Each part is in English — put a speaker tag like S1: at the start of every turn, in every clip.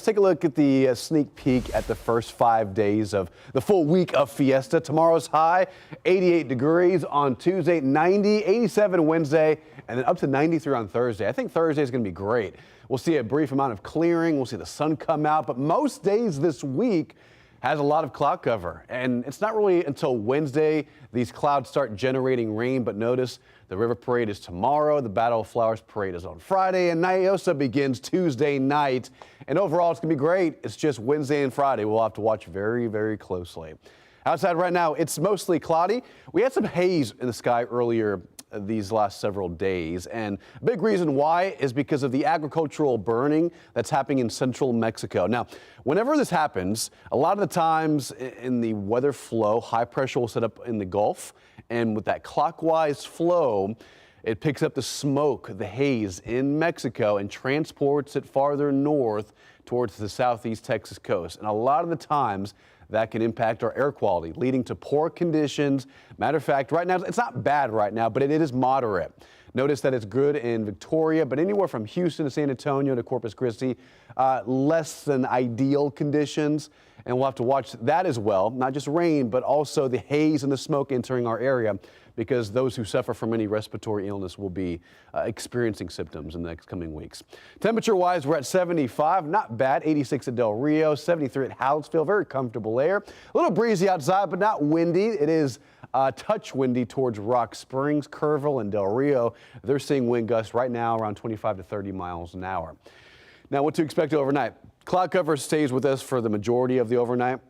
S1: Let's take a look at the sneak peek at the first 5 days of the full week of Fiesta. Tomorrow's high, 88 degrees on Tuesday, 90, 87 Wednesday, and then up to 93 on Thursday. I think Thursday is going to be great. We'll see a brief amount of clearing. We'll see the sun come out, but most days this week has a lot of cloud cover, and it's not really until Wednesday these clouds start generating rain. But notice the River Parade is tomorrow, the Battle of Flowers Parade is on Friday, and Nyosa begins Tuesday night. And overall, it's gonna be great. It's just Wednesday and Friday we'll have to watch very, very closely. Outside right now, it's mostly cloudy. We had some haze in the sky earlier these last several days, and a big reason why is because of the agricultural burning that's happening in central Mexico. Now, whenever this happens, a lot of the times in the weather flow, high pressure will set up in the Gulf, and with that clockwise flow, it picks up the smoke, the haze in Mexico, and transports it farther north towards the southeast Texas coast. And a lot of the times that can impact our air quality, leading to poor conditions. Matter of fact, right now, it's not bad right now, but it is moderate. Notice that it's good in Victoria, but anywhere from Houston to San Antonio to Corpus Christi, less than ideal conditions. And we'll have to watch that as well, not just rain, but also the haze and the smoke entering our area, because those who suffer from any respiratory illness will be experiencing symptoms in the next coming weeks. Temperature-wise, we're at 75, not bad. 86 at Del Rio, 73 at Hallettsville, very comfortable air. A little breezy outside, but not windy. It is touch windy towards Rock Springs, Kerrville, and Del Rio. They're seeing wind gusts right now around 25 to 30 miles an hour. Now, what to expect overnight? Cloud cover stays with us for the majority of the overnight.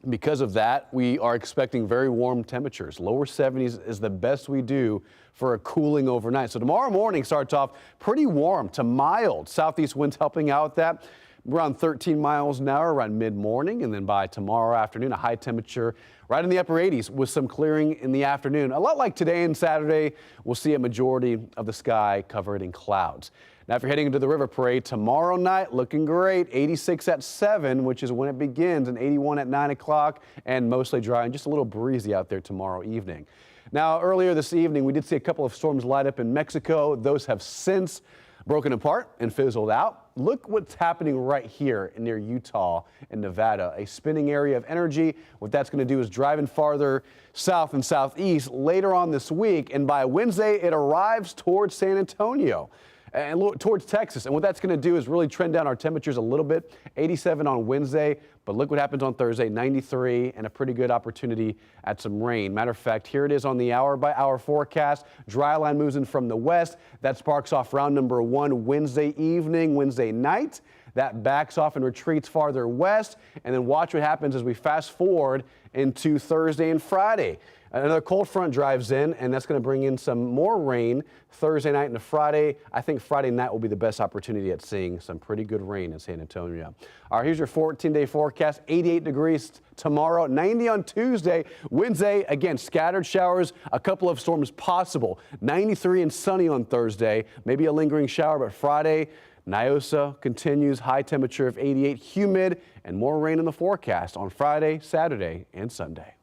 S1: Because of that, we are expecting very warm temperatures. Lower 70s is the best we do for a cooling overnight. So tomorrow morning starts off pretty warm to mild. Southeast winds helping out with that. Around 13 miles an hour around mid-morning, and then by tomorrow afternoon, a high temperature right in the upper 80s with some clearing in the afternoon. A lot like today and Saturday, we'll see a majority of the sky covered in clouds. Now, if you're heading into the River Parade tomorrow night, looking great. 86 at 7, which is when it begins, and 81 at 9 o'clock, and mostly dry and just a little breezy out there tomorrow evening. Now, earlier this evening, we did see a couple of storms light up in Mexico. Those have since broken apart and fizzled out. Look what's happening right here near Utah and Nevada, a spinning area of energy. What that's going to do is driving farther south and southeast later on this week, and by Wednesday, it arrives towards San Antonio and towards Texas. And what that's going to do is really trend down our temperatures a little bit. 87 on Wednesday, but look what happens on Thursday, 93, and a pretty good opportunity at some rain. Matter of fact, here it is on the hour-by-hour forecast. Dry line moves in from the west. That sparks off round number 1 Wednesday evening, Wednesday night. That backs off and retreats farther west. And then watch what happens as we fast forward into Thursday and Friday. Another cold front drives in, and that's going to bring in some more rain Thursday night into Friday. I think Friday night will be the best opportunity at seeing some pretty good rain in San Antonio. All right, here's your 14-day forecast. 88 degrees tomorrow, 90 on Tuesday. Wednesday, again, scattered showers, a couple of storms possible. 93 and sunny on Thursday, maybe a lingering shower, but Friday, Nyosa continues, high temperature of 88, humid, and more rain in the forecast on Friday, Saturday, and Sunday.